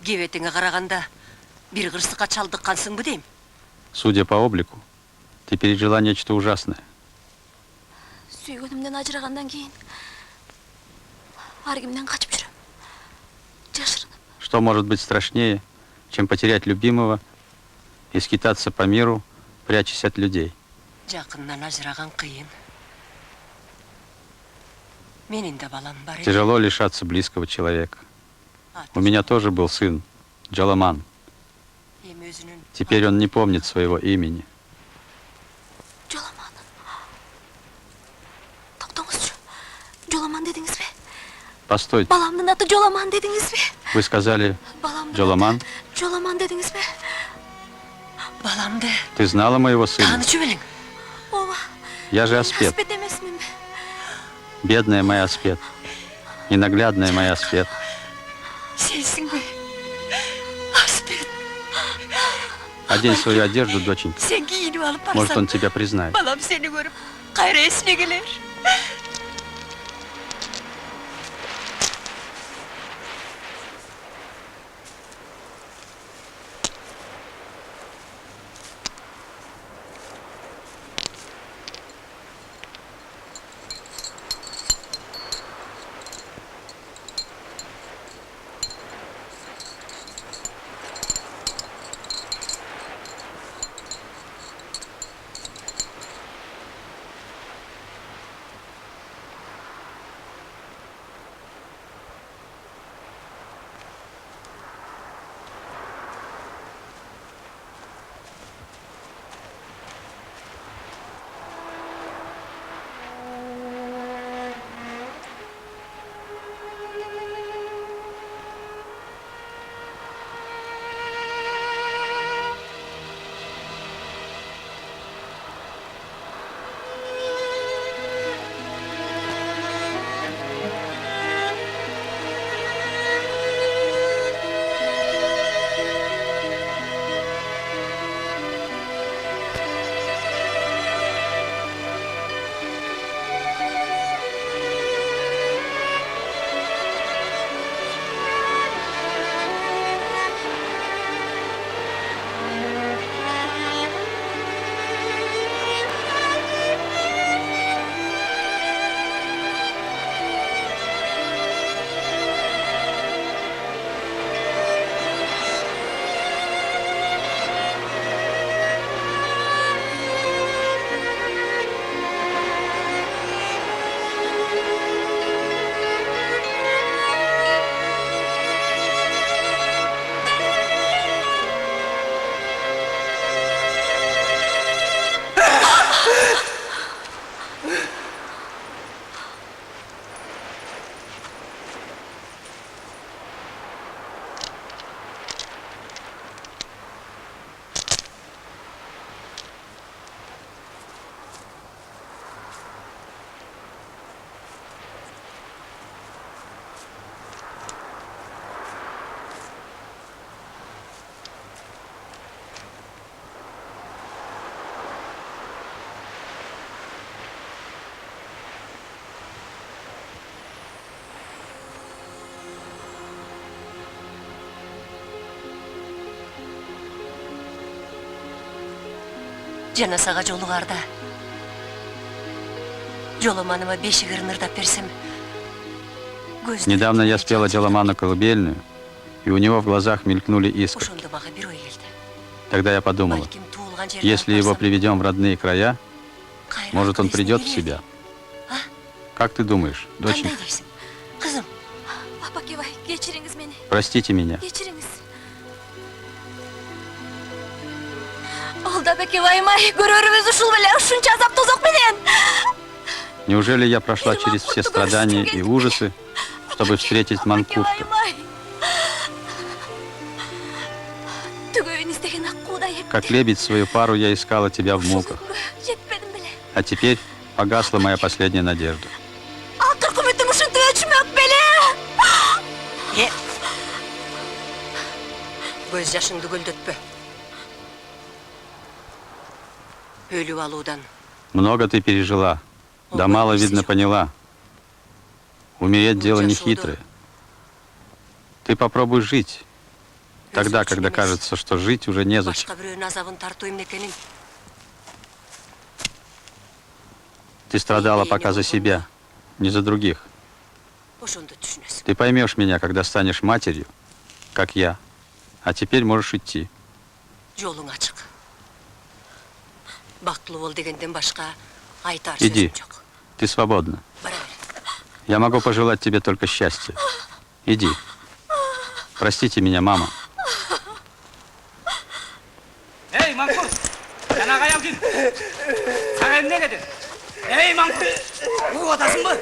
Кебетиңе караганда бир кырсыкка чалдыккансыңбы дейм. Судя по облику, ты пережила нечто ужасное. Сүйгөнүмдөн ажырагандан кийин ар кимден качып жүрөм. Жашырынып. Что может быть страшнее, чем потерять любимого и скитаться по миру, прячась от людей? Жакындан ажыраган кыйын. Менин да балам бар эле. Тяжело лишаться близкого человека. У меня тоже был сын, Джаламан. Теперь он не помнит своего имени. Жоламан. Токтоңузчу. Жоламан дедиңизби? Постойте, Баламдын аты Жоламан дедиңизби? вы сказали Баламдын Джаламан? аты Жоламан дедиңизби? Баламды Ты знала моего сына? таанычу белең. Ооба. Я же Аспет, Аспет эмесминби? бедная моя Аспет, ненаглядная моя Аспет. Сенсиңби? Аспет, Одень свою одежду, доченька. сен кийинип алып Может, он барсаң, тебя признает. балам сени көрүп кайра эсине келер. Жаназага жолугарда Жоламаныма бешигирин ырдап берсем, Недавно я спела Джаламану колыбельную, и у него в глазах мелькнули искры. ошондо мага бир ой келди. Тогда я подумала, Балким туулган жерге если алып его барсам, приведем в родные края, кайра может, он эсине придет в келер себя. экен. А? Как ты думаешь, Кандай доченька? дейсиң? Кызым, Апакебай, кечириңиз мени. Простите меня. Кечириңиз. Алда бекебайым-ай, көрөрүбүз ушул беле ушунча азап тозок менен. Неужели я прошла через все страдания и ужасы, чтобы встретить Манкурта? Апакебайым-ай. Түгөйүн издеген аккуудай эпти. Как лебедь свою пару я искала тебя в муках. Жетпедим беле. А теперь погасла моя последняя надежда. Акыркы үмүтүм ушинтип өчмөк беле. көз жашыңды көлдөтпө. Өлүп алуудан Много ты пережила, да мало, видно, поняла. Умереть дело не хитрое. Ты попробуй жить, Тогда, когда кажется, что жить уже незачем. Башка бирөөнүн азабын тартуу эмне экенин Ты страдала пока за себя, не за других. ошондо түшүнөсүң. Ты поймешь меня, когда станешь матерью, как я. А теперь можешь идти. Жолуң ачык. Бактылуу бол дегенден башка айтар Иди. сөзүм жок. Ты свободна. Бара бер. Я могу пожелать тебе только счастья. Иди. Простите меня, мама. Эй, Маңкүр! Жанага аял ким? Сага эмне кедин? Эй, Маңкүр! Угуп атасың ба?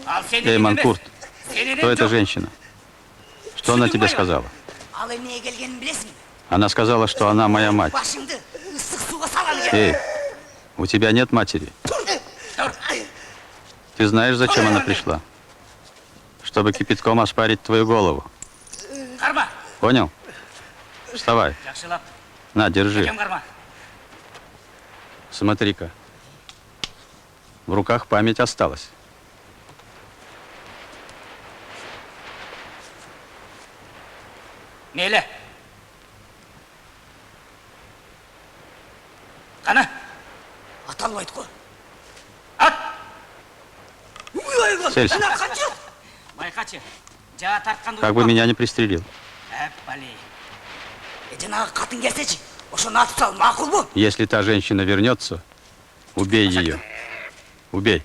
Ал сени Эй, эмес. Манкурт, Сенен кто эта жок. женщина? Что она тебе сказала? Ал эмнеге келгенин билесиңби? Она сказала, что она моя мать. Башыңды ысык сууга салам экен. Эй, у тебя нет матери? Тур. Ты знаешь, зачем она пришла? Чтобы кипятком ошпарить твою голову. Карма. Понял? Вставай. Жакшылап. На, держи. Кем карма? Смотри-ка. В руках память осталась. Мейлі. Қана. Аталмайды ғой. Ат! Целься. Байқачы. Жаа тартқанды Как бы меня не пристрелил. Бали. Жанағы қатын келсечи, ошоны атып сал, мақұл бу? Если та женщина вернется, убей ее. Убей.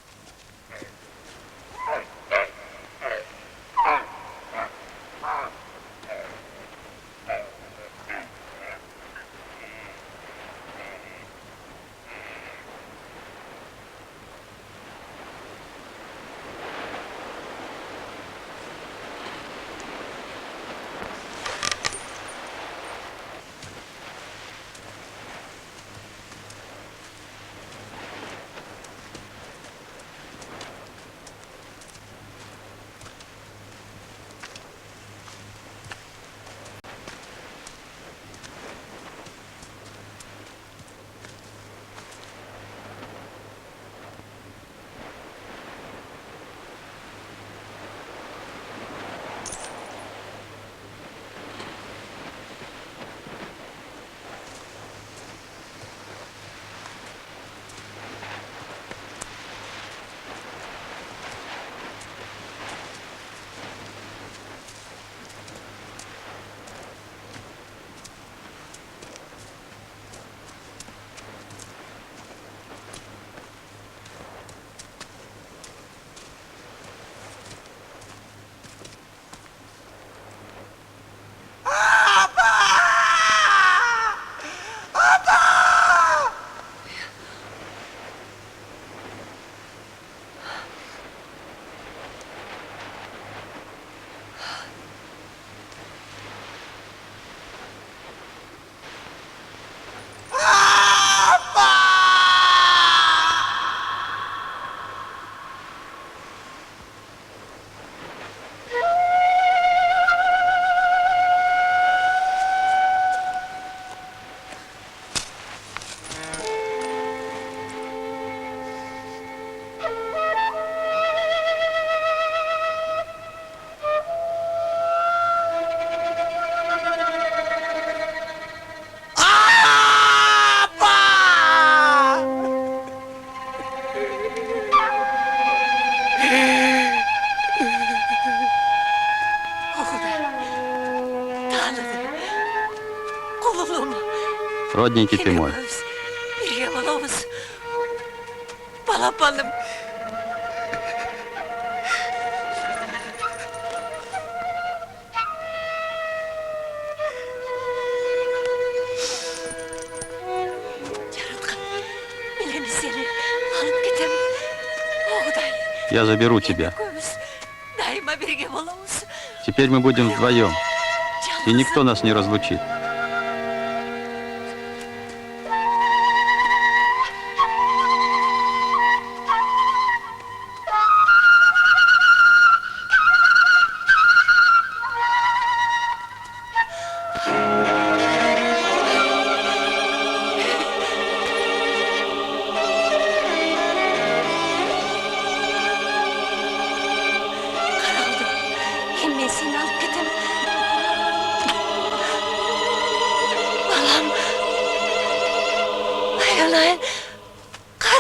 Родненький ты мой. Birge bolabız. Balapalım. Yaratkan, bileni seni alıp gitem. Oğday. Я заберу тебя. Daima birge bolabız. Теперь мы будем вдвоем, и никто нас не разлучит.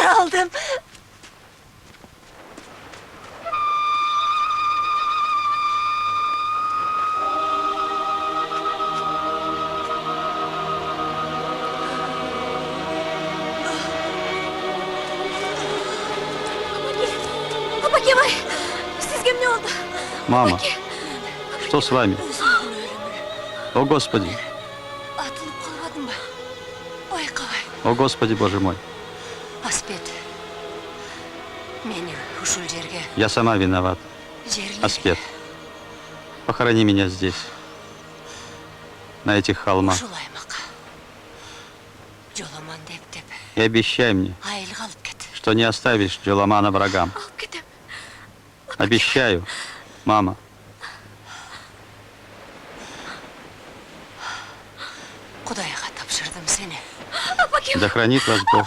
Para aldım. Papa Kemal, sizge ne oldu? Мама, что с вами? О, Господи! Atılıp kalmadın mı? Oy kavay. О, Господи, Боже мой! Аспет. Meni ушул жерге Я сама виноват. жерле. Аспет, похорони меня здесь, на этих холмах. Ушул аймакка. Жоламан деп. И обещай мне, Айылга алып кет. что не оставишь Джаламана врагам. Алып кетем. Обещаю, мама. Кудайга тапшырдым сени. Да хранит вас Бог.